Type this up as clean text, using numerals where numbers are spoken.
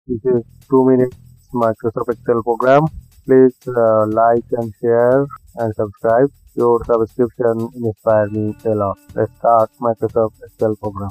This is 2 minutes Microsoft Excel program. Please like and share and subscribe. Your subscription inspires me a lot. Let's start Microsoft Excel program.